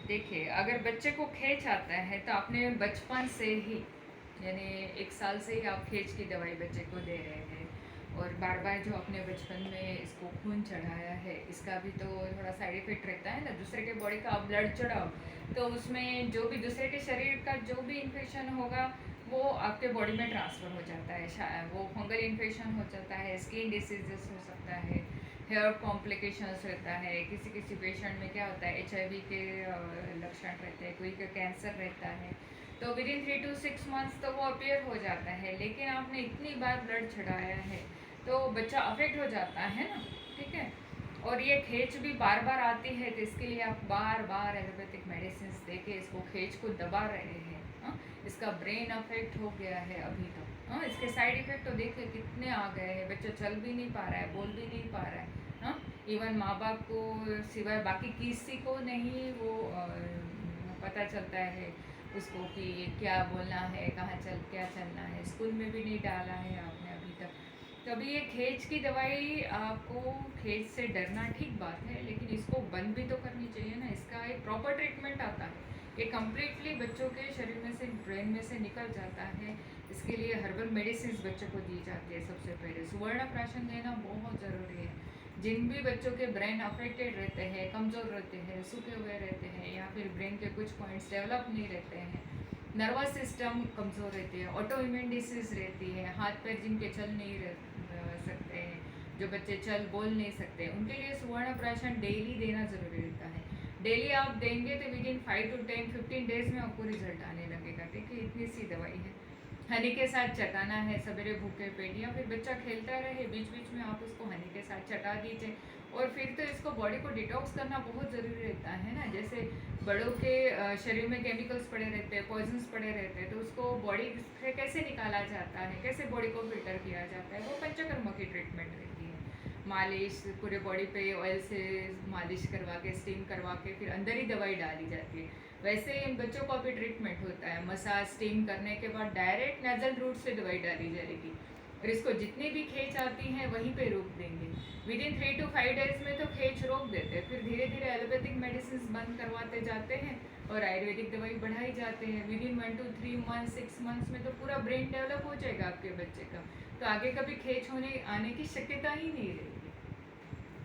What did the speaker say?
देखिए, अगर बच्चे को खींच आता है तो आपने बचपन से ही, यानी 1 साल से ही आप खींच की दवाई बच्चे को दे रहे हैं, और बार बार जो आपने बचपन में इसको खून चढ़ाया है, इसका भी तो थोड़ा साइड इफेक्ट रहता है ना। दूसरे के बॉडी का आप ब्लड चढ़ाओ तो उसमें जो भी दूसरे के शरीर का जो भी इन्फेक्शन होगा वो आपके बॉडी में ट्रांसफ़र हो जाता है। वो फंगल इन्फेक्शन हो जाता है, स्किन डिसीजेस हो सकता है, हेयर कॉम्प्लिकेशंस रहता है। किसी किसी पेशेंट में क्या होता है, HIV के लक्षण रहते हैं, कोई का कैंसर रहता है, तो विद इन 3 to 6 मंथ्स तो वो अपियर हो जाता है। लेकिन आपने इतनी बार ब्लड चढ़ाया है तो बच्चा अफेक्ट हो जाता है ना, ठीक है। और ये खींच भी बार बार आती है तो इसके लिए आप बार बार एलोपैथिक मेडिसिन दे के इसको खींच को दबा रहे हैं। इसका ब्रेन अफेक्ट हो गया है अभी तक। इसके साइड इफेक्ट तो देखिए कितने आ गए हैं। बच्चा चल भी नहीं पा रहा है, बोल भी नहीं पा रहा है। इवन माँ बाप को सिवाय बाकी किसी को नहीं वो पता चलता है उसको कि क्या बोलना है, कहाँ क्या चलना है। स्कूल में भी नहीं डाला है आपने अभी तक। तो अभी ये खींच की दवाई, आपको खींच से डरना ठीक बात है, लेकिन इसको बंद भी तो करनी चाहिए ना। इसका एक प्रॉपर ट्रीटमेंट आता है, ये कम्प्लीटली बच्चों के शरीर में से, ब्रेन में से निकल जाता है। इसके लिए हर्बल मेडिसिन बच्चों को दी जाती है। सबसे पहले सुवर्ण प्राशन देना बहुत ज़रूरी है। जिन भी बच्चों के ब्रेन अफेक्टेड रहते हैं, कमज़ोर रहते हैं, सूखे हुए रहते हैं, या फिर ब्रेन के कुछ पॉइंट्स डेवलप नहीं रहते हैं, नर्वस सिस्टम कमज़ोर रहती है, ऑटो इम्यून डिसीज़ रहती है, हाथ पैर जिनके चल नहीं सकते हैं, जो बच्चे चल बोल नहीं सकते, उनके लिए सुवर्ण प्राशन डेली देना ज़रूरी रहता है। डेली आप देंगे तो विद इन 5 to 15 डेज़ में आपको रिजल्ट आने लगेगा। देखिए इतनी सी दवाई है। हनी के साथ चटाना है सवेरे भूखे पेट, या फिर बच्चा खेलता रहे बीच बीच में आप उसको हनी के साथ चटा दीजिए। और फिर तो इसको बॉडी को डिटॉक्स करना बहुत ज़रूरी रहता है ना। जैसे बड़ों के शरीर में केमिकल्स पड़े रहते हैं, पॉइजन्स पड़े रहते हैं, तो उसको बॉडी से कैसे निकाला जाता है, कैसे बॉडी को फिल्टर किया जाता है, वो पंचकर्म की ट्रीटमेंट रहती है। मालिश पूरे बॉडी पे ऑयल से मालिश करवा के, स्टीम करवा के फिर अंदर ही दवाई डाली जाती है। वैसे इन बच्चों का भी ट्रीटमेंट होता है। मसाज स्टीम करने के बाद डायरेक्ट नजल रूट से दवाई डाली जाएगी, और इसको जितनी भी खींच आती है वहीं पे रोक देंगे। विद इन 3 to 5 डेज में तो खींच रोक देते हैं, फिर धीरे धीरे एलोपैथिक मेडिसिन बंद करवाते जाते हैं और आयुर्वेदिक दवाई बढ़ाई जाते हैं। With in 1 to 3 months 6 months में तो पूरा ब्रेन डेवलप हो जाएगा आपके बच्चे का, तो आगे कभी खींच होने आने की शक्यता ही नहीं रहेगी।